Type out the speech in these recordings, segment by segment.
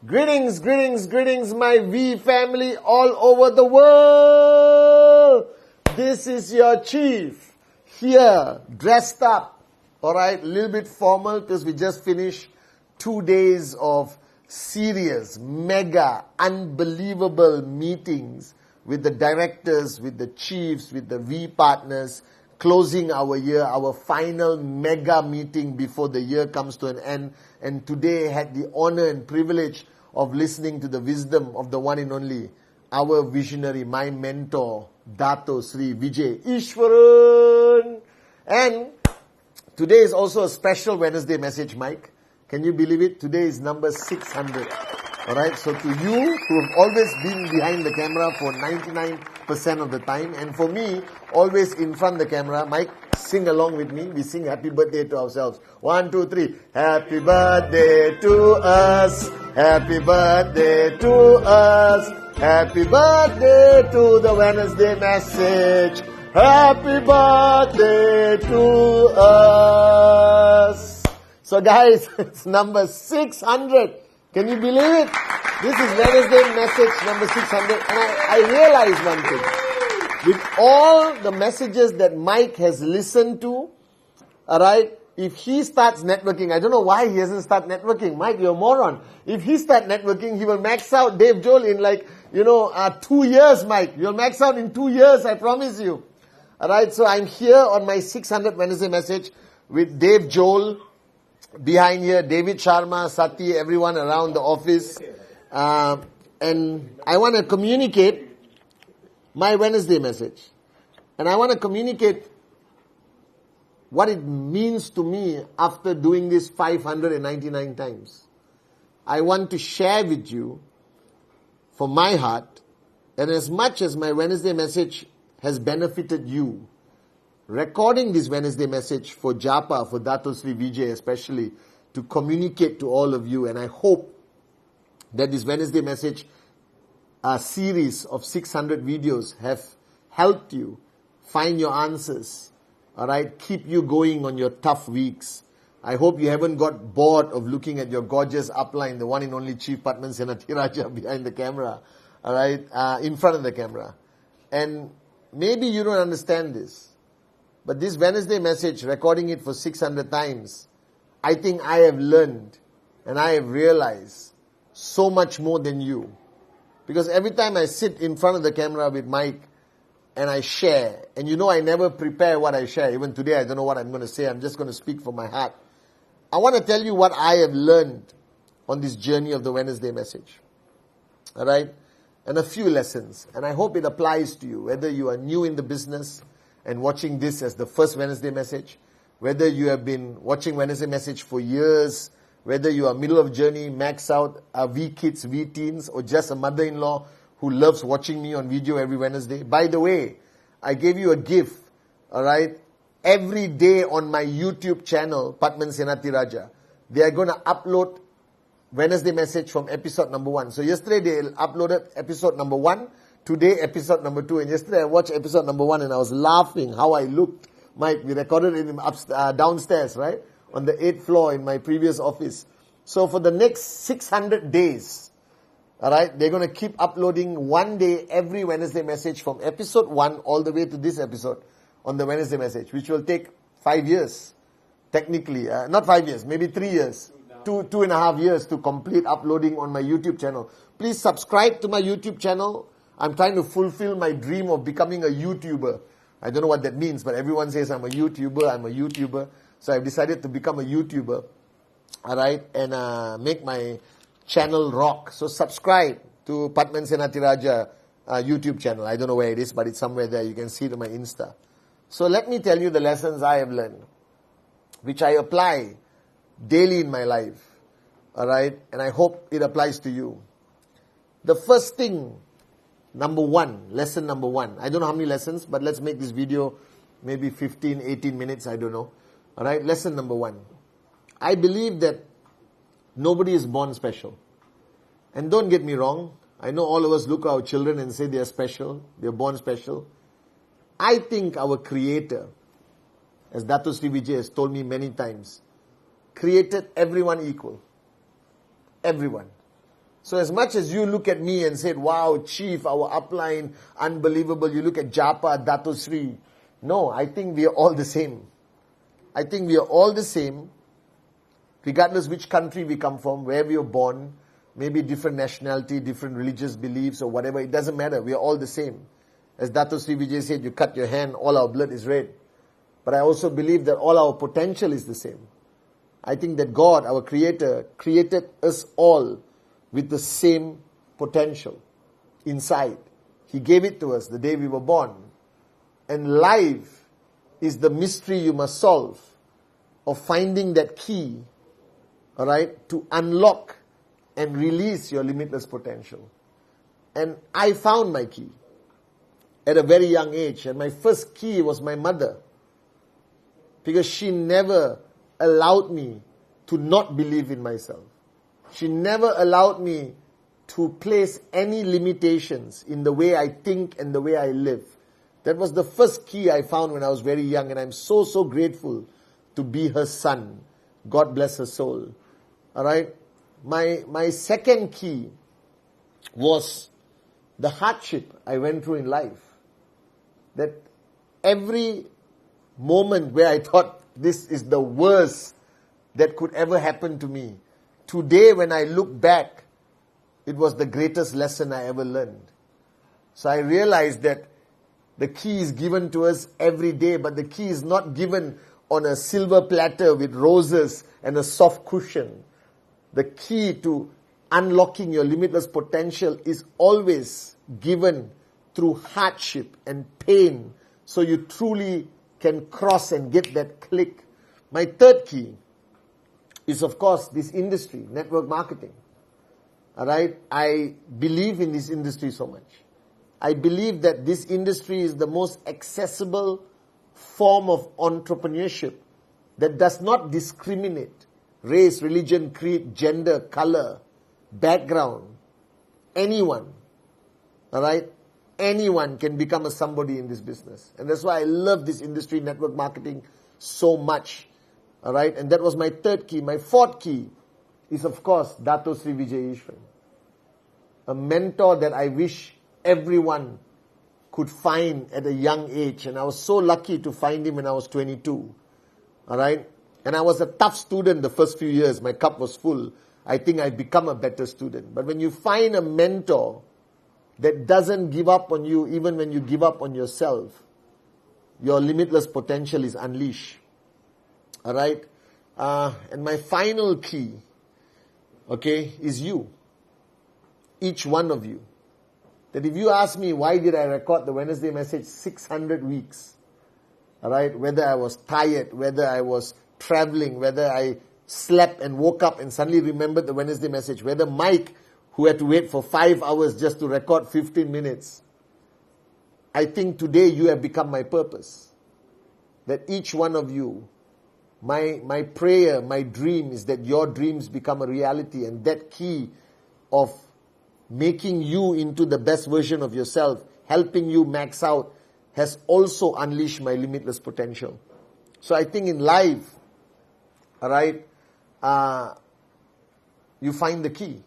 Greetings, greetings, greetings, my V family all over the world. This is your chief here, dressed up, alright, a little bit formal because we just finished 2 days of serious, mega, unbelievable meetings with the directors, with the chiefs, with the V partners, closing our year, our final mega meeting before the year comes to an end. And today had the honor and privilege of listening to the wisdom of the one and only, our visionary, my mentor, Dato Sri Vijay Ishwaran. And today is also a special Wednesday message, Mike. Can you believe it? Today is number 600. Alright, so to you who have always been behind the camera for 99% of the time, and for me, always in front of the camera, Mike, sing along with me. We sing happy birthday to ourselves. 1, 2, 3. Happy birthday to us. Happy birthday to us. Happy birthday to the Wednesday message. Happy birthday to us. So guys, it's number 600. Can you believe it? This is Wednesday message number 600. And I realized one thing. With all the messages that Mike has listened to, alright, if he starts networking, I don't know why he hasn't started networking. Mike, you're a moron. If he starts networking, he will max out Dave Joel in 2 years, Mike. You'll max out in 2 years, I promise you. Alright, so I'm here on my 600 Wednesday message with Dave Joel. Behind here, David Sharma, Sati, everyone around the office. And I want to communicate my Wednesday message. And I want to communicate what it means to me after doing this 599 times. I want to share with you from my heart, and as much as my Wednesday message has benefited you, recording this Wednesday message for Japa, for Dato Sri Vijay especially, to communicate to all of you. And I hope that this Wednesday message series of 600 videos have helped you find your answers. Alright, keep you going on your tough weeks. I hope you haven't got bored of looking at your gorgeous upline, the one and only Chief Pathman Senathirajah behind the camera. Alright, in front of the camera. And maybe you don't understand this. But this Wednesday message, recording it for 600 times, I think I have learned and I have realized so much more than you. Because every time I sit in front of the camera with Mike and I share, and you know I never prepare what I share. Even today I don't know what I'm going to say. I'm just going to speak from my heart. I want to tell you what I have learned on this journey of the Wednesday message. Alright? And a few lessons. And I hope it applies to you, whether you are new in the business and watching this as the first Wednesday message, whether you have been watching Wednesday message for years, whether you are middle of journey, max out, V kids, V teens, or just a mother-in-law who loves watching me on video every Wednesday. By the way, I gave you a gift, alright? Every day on my YouTube channel, Pathman Senathirajah, they are going to upload Wednesday message from episode number 1. So yesterday they uploaded episode number 1. Today, episode number 2. And yesterday I watched episode number 1 and I was laughing how I looked. Mike, we recorded it downstairs, right? On the 8th floor in my previous office. So for the next 600 days, alright, they're going to keep uploading one day every Wednesday message from episode 1 all the way to this episode on the Wednesday message, which will take 5 years. Technically, not 5 years, maybe 3 years. 2.5 years to complete uploading on my YouTube channel. Please subscribe to my YouTube channel. I'm trying to fulfill my dream of becoming a YouTuber. I don't know what that means, but everyone says I'm a YouTuber. So I've decided to become a YouTuber. Alright, and make my channel rock. So subscribe to Pathman Senathirajah YouTube channel. I don't know where it is, but it's somewhere there. You can see it on my Insta. So let me tell you the lessons I have learned, which I apply daily in my life. Alright, and I hope it applies to you. The first thing, lesson number 1. I don't know how many lessons, but let's make this video maybe 15, 18 minutes, I don't know. Alright, lesson number 1. I believe that nobody is born special. And don't get me wrong, I know all of us look at our children and say they are special, they are born special. I think our Creator, as Dato Sri Vijay has told me many times, created everyone equal. Everyone. So as much as you look at me and said, wow, Chief, our upline, unbelievable. You look at Japa, Dato Sri. No, I think we are all the same. I think we are all the same, regardless which country we come from, where we were born, maybe different nationality, different religious beliefs or whatever. It doesn't matter. We are all the same. As Dato Sri Vijay said, you cut your hand, all our blood is red. But I also believe that all our potential is the same. I think that God, our Creator, created us all with the same potential inside. He gave it to us the day we were born. And life is the mystery you must solve of finding that key, all right, to unlock and release your limitless potential. And I found my key at a very young age. And my first key was my mother. Because she never allowed me to not believe in myself. She never allowed me to place any limitations in the way I think and the way I live. That was the first key I found when I was very young, and I'm so, so grateful to be her son. God bless her soul. All right? My second key was the hardship I went through in life. That every moment where I thought this is the worst that could ever happen to me, today when I look back, it was the greatest lesson I ever learned. So I realized that the key is given to us every day, but the key is not given on a silver platter with roses and a soft cushion. The key to unlocking your limitless potential is always given through hardship and pain, so you truly can cross and get that click. My third key is, of course, this industry, network marketing. All right? I believe in this industry so much. I believe that this industry is the most accessible form of entrepreneurship that does not discriminate race, religion, creed, gender, color, background. Anyone, all right? Anyone can become a somebody in this business. And that's why I love this industry, network marketing, so much. All right? And that was my third key. My fourth key is, of course, Dato Sri Vijay Ishwan. A mentor that I wish everyone could find at a young age. And I was so lucky to find him when I was 22. All right? And I was a tough student the first few years. My cup was full. I think I've become a better student. But when you find a mentor that doesn't give up on you even when you give up on yourself, your limitless potential is unleashed. All right? And my final key, okay, is you. Each one of you. That if you ask me, why did I record the Wednesday message 600 weeks? All right? Whether I was tired, whether I was traveling, whether I slept and woke up and suddenly remembered the Wednesday message, whether Mike, who had to wait for 5 hours just to record 15 minutes. I think today you have become my purpose. That each one of you, my prayer, my dream is that your dreams become a reality, and that key of making you into the best version of yourself, helping you max out, has also unleashed my limitless potential. So I think in life, all right, you find the key.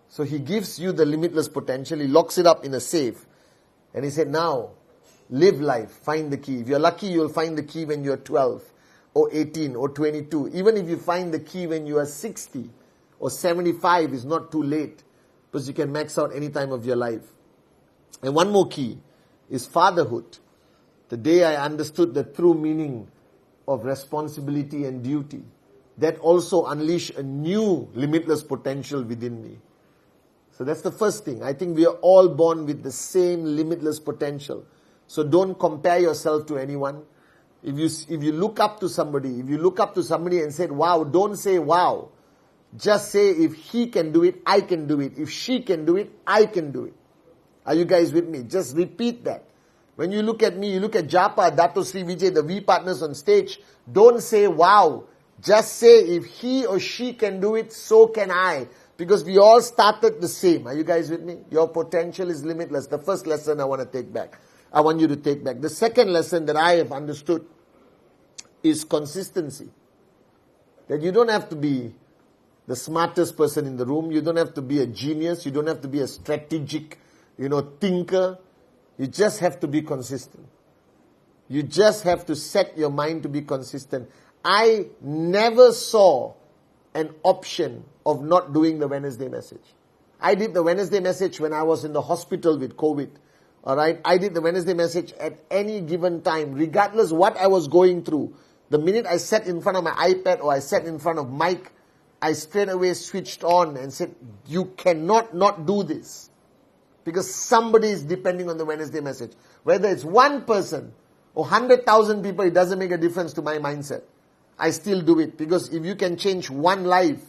So he gives you the limitless potential. He locks it up in a safe. And he said, now, live life. Find the key. If you're lucky, you'll find the key when you're 12 or 18 or 22. Even if you find the key when you are 60 or 75, it's not too late, because you can max out any time of your life. And one more key is fatherhood. The day I understood the true meaning of responsibility and duty, that also unleashed a new limitless potential within me. So that's the first thing. I think we are all born with the same limitless potential. So don't compare yourself to anyone. If you look up to somebody, and said, wow, don't say wow. Just say, if he can do it, I can do it. If she can do it, I can do it. Are you guys with me? Just repeat that. When you look at me, you look at Japa, Dato Sri Vijay, the V partners on stage, don't say wow. Just say, if he or she can do it, so can I. Because we all started the same. Are you guys with me? Your potential is limitless. The first lesson I want to take back. I want you to take back. The second lesson that I have understood is consistency. that you don't have to be the smartest person in the room. You don't have to be a genius. You don't have to be a strategic, thinker. You just have to be consistent. You just have to set your mind to be consistent. I never saw an option of not doing the Wednesday message. I did the Wednesday message when I was in the hospital with COVID. Alright? I did the Wednesday message at any given time, regardless what I was going through. The minute I sat in front of my iPad or I sat in front of mic, I straight away switched on and said, you cannot not do this. Because somebody is depending on the Wednesday message. Whether it's one person or 100,000 people, it doesn't make a difference to my mindset. I still do it. Because if you can change one life,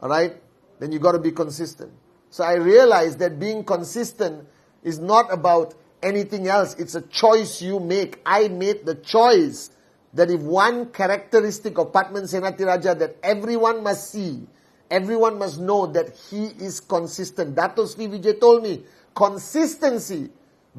alright, then you got to be consistent. So I realized that being consistent is not about anything else. It's a choice you make. I made the choice that if one characteristic of Pathman Senathirajah that everyone must see, everyone must know that he is consistent. Dato Sri Vijay told me, consistency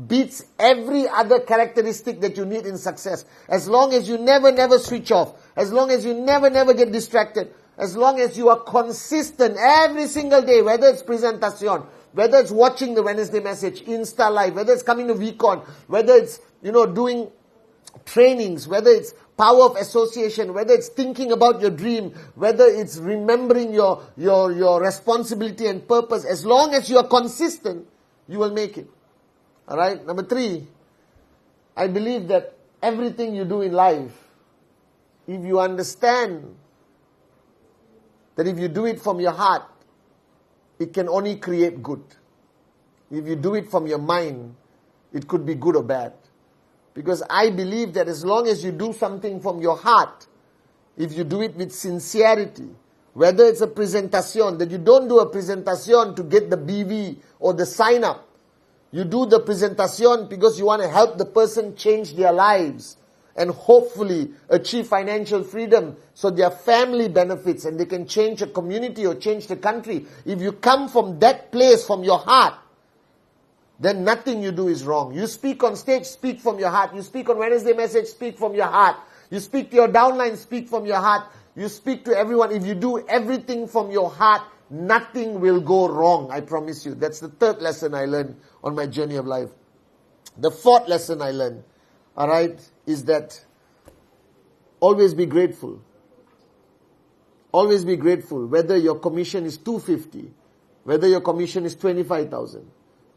beats every other characteristic that you need in success. As long as you never switch off, as long as you never get distracted, as long as you are consistent every single day, whether it's presentation, whether it's watching the Wednesday message, Insta Live, whether it's coming to VCon, whether it's, doing trainings, whether it's power of association, whether it's thinking about your dream, whether it's remembering your responsibility and purpose, as long as you are consistent, you will make it. Alright? Number 3, I believe that everything you do in life, if you understand that if you do it from your heart, it can only create good. If you do it from your mind, it could be good or bad. Because I believe that as long as you do something from your heart, if you do it with sincerity, whether it's a presentation, that you don't do a presentation to get the BV or the sign up. You do the presentation because you want to help the person change their lives and hopefully achieve financial freedom so their family benefits and they can change a community or change the country. If you come from that place, from your heart, then nothing you do is wrong. You speak on stage, speak from your heart. You speak on Wednesday message, speak from your heart. You speak to your downline, speak from your heart. You speak to everyone. If you do everything from your heart, nothing will go wrong, I promise you. That's the 3rd lesson I learned on my journey of life. The 4th lesson I learned, alright, is that always be grateful. Always be grateful, whether your commission is 250, whether your commission is 25,000,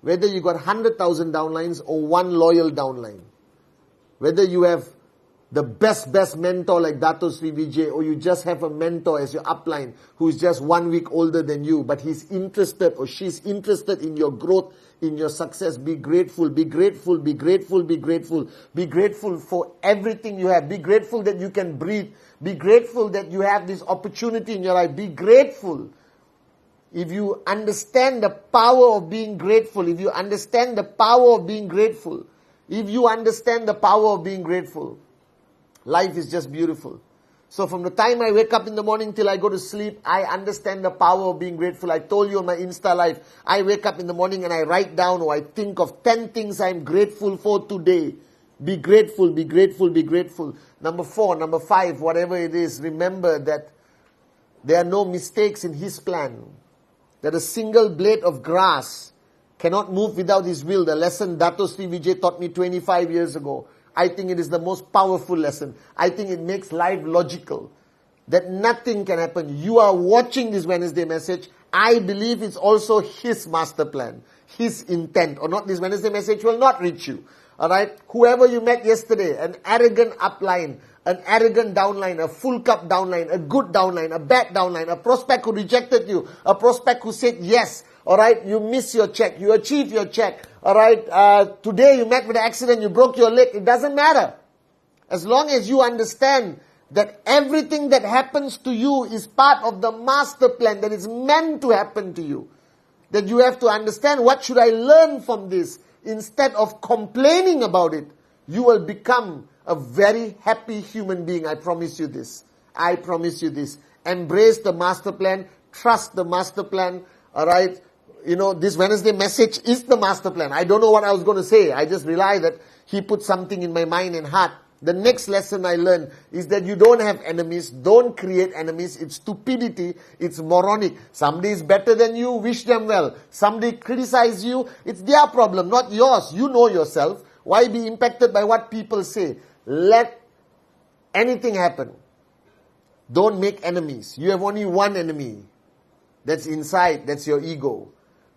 whether you got 100,000 downlines or one loyal downline, whether you have the best mentor like Dato Sri Vijay, or you just have a mentor as your upline who is just 1 week older than you, but he's interested or she's interested in your growth, in your success. Be grateful, be grateful, be grateful, be grateful. Be grateful for everything you have. Be grateful that you can breathe. Be grateful that you have this opportunity in your life. Be grateful. If you understand the power of being grateful, if you understand the power of being grateful, if you understand the power of being grateful, life is just beautiful. So from the time I wake up in the morning till I go to sleep, I understand the power of being grateful. I told you on my Insta Live, I wake up in the morning and I write down or I think of 10 things I'm grateful for today. Be grateful, be grateful, be grateful. Number 4, number 5, whatever it is, remember that there are no mistakes in His plan. That a single blade of grass cannot move without His will. The lesson Dato Sri Vijay taught me 25 years ago. I think it is the most powerful lesson. I think it makes life logical. That nothing can happen. You are watching this Wednesday message. I believe it's also His master plan. His intent. Or not, this Wednesday message will not reach you. Alright? Whoever you met yesterday, an arrogant upline, an arrogant downline, a full cup downline, a good downline, a bad downline, a prospect who rejected you, a prospect who said yes. Alright, you miss your check, you achieve your check. Alright, today you met with an accident, you broke your leg. It doesn't matter. As long as you understand that everything that happens to you is part of the master plan that is meant to happen to you. That you have to understand, what should I learn from this? Instead of complaining about it, you will become a very happy human being. I promise you this. I promise you this. Embrace the master plan. Trust the master plan. Alright. This Wednesday message is the master plan. I don't know what I was going to say. I just realized that He put something in my mind and heart The next lesson I learned is that you don't have enemies. Don't create enemies. It's stupidity. It's moronic. Somebody is better than you, wish them well. Somebody criticize you, it's their problem, not yours. You know yourself. Why be impacted by what people say? Let anything happen. Don't make enemies. You have only one enemy. That's inside. That's your ego.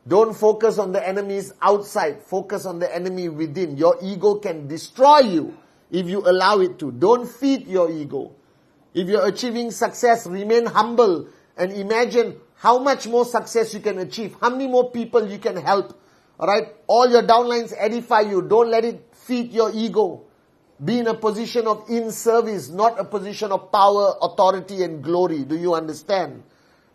Don't focus on the enemies outside. Focus on the enemy within. Your ego can destroy you if you allow it to. Don't feed your ego. If you're achieving success, remain humble and imagine how much more success you can achieve. How many more people you can help. Alright? All your downlines edify you. Don't let it feed your ego. Be in a position of in-service, not a position of power, authority and glory. Do you understand?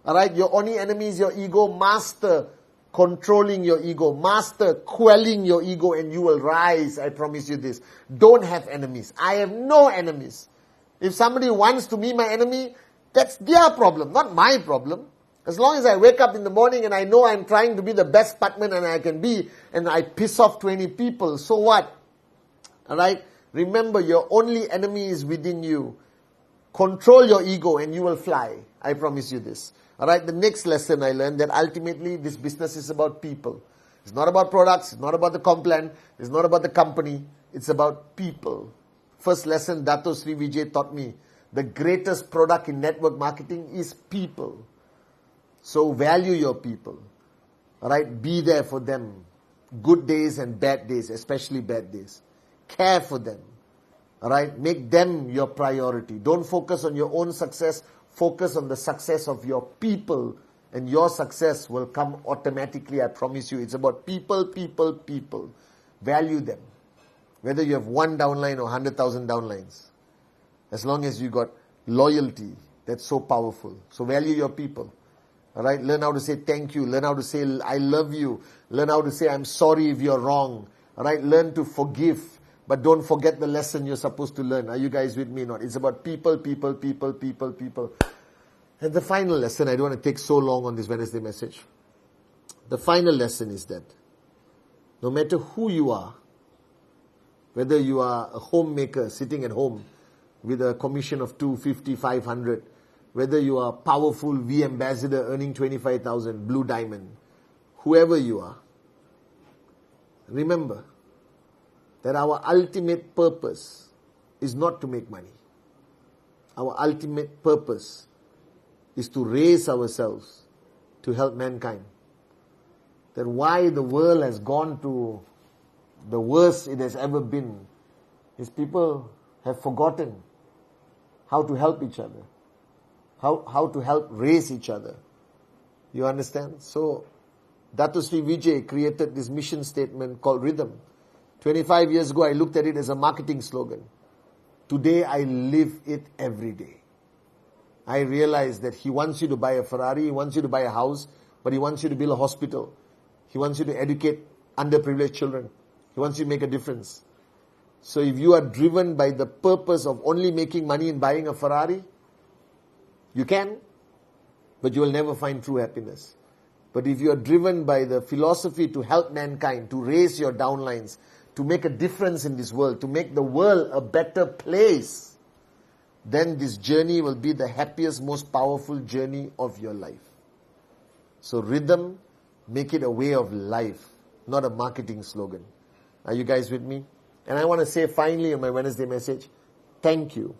Alright? Your only enemy is your ego. Master controlling your ego. Master quelling your ego and you will rise. I promise you this. Don't have enemies. I have no enemies. If somebody wants to be my enemy, that's their problem, not my problem. As long as I wake up in the morning and I know I'm trying to be the best Pathman and I can be, and I piss off 20 people, so what? Alright? Remember, your only enemy is within you. Control your ego and you will fly. I promise you this. Alright, the next lesson I learned that ultimately this business is about people. It's not about products, it's not about the complan, it's not about the company, it's about people. First lesson Dato Sri Vijay taught me, the greatest product in network marketing is people. So value your people. Alright, be there for them. Good days and bad days, especially bad days. Care for them. Alright, make them your priority. Don't focus on your own success. Focus on the success of your people and your success will come automatically, I promise you. It's about people, people, people. Value them. Whether you have one downline or 100,000 downlines. As long as you got loyalty, that's so powerful. So value your people. Alright, learn how to say thank you. Learn how to say I love you. Learn how to say I'm sorry if you're wrong. Alright, learn to forgive. But don't forget the lesson you're supposed to learn. Are you guys with me or not? It's about people, people, people, people, people. And the final lesson, I don't want to take so long on this Wednesday message. The final lesson is that no matter who you are, whether you are a homemaker sitting at home with a commission of 250, 500, whether you are a powerful V ambassador earning 25,000, blue diamond, whoever you are, remember that our ultimate purpose is not to make money. Our ultimate purpose is to raise ourselves to help mankind. That why the world has gone to the worst it has ever been is people have forgotten how to help each other, how to help raise each other. You understand? So, Dato Sri Vijay created this mission statement called Rhythm. 25 years ago, I looked at it as a marketing slogan. Today, I live it every day. I realize that he wants you to buy a Ferrari, he wants you to buy a house, but he wants you to build a hospital. He wants you to educate underprivileged children. He wants you to make a difference. So if you are driven by the purpose of only making money and buying a Ferrari, you can, but you will never find true happiness. But if you are driven by the philosophy to help mankind, to raise your downlines, to make a difference in this world, to make the world a better place, then this journey will be the happiest, most powerful journey of your life. So rhythm, make it a way of life, not a marketing slogan. Are you guys with me? And I want to say finally on my Wednesday message, thank you.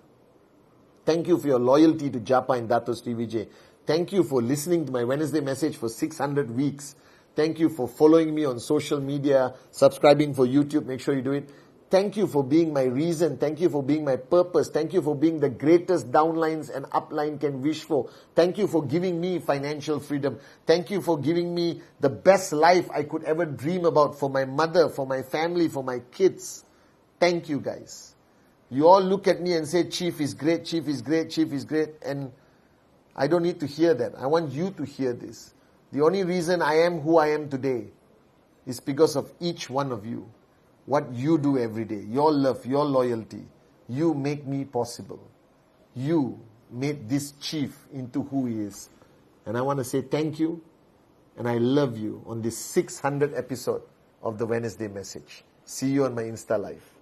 Thank you for your loyalty to Japa and Dato Sri Vijay. Thank you for listening to my Wednesday message for 600 weeks. Thank you for following me on social media, subscribing for YouTube. Make sure you do it. Thank you for being my reason. Thank you for being my purpose. Thank you for being the greatest downlines and upline can wish for. Thank you for giving me financial freedom. Thank you for giving me the best life I could ever dream about for my mother, for my family, for my kids. Thank you guys. You all look at me and say, Chief is great, Chief is great, Chief is great. And I don't need to hear that. I want you to hear this. The only reason I am who I am today is because of each one of you. What you do every day, your love, your loyalty. You make me possible. You made this chief into who he is. And I want to say thank you and I love you on this 600th episode of the Wednesday message. See you on my Insta Live.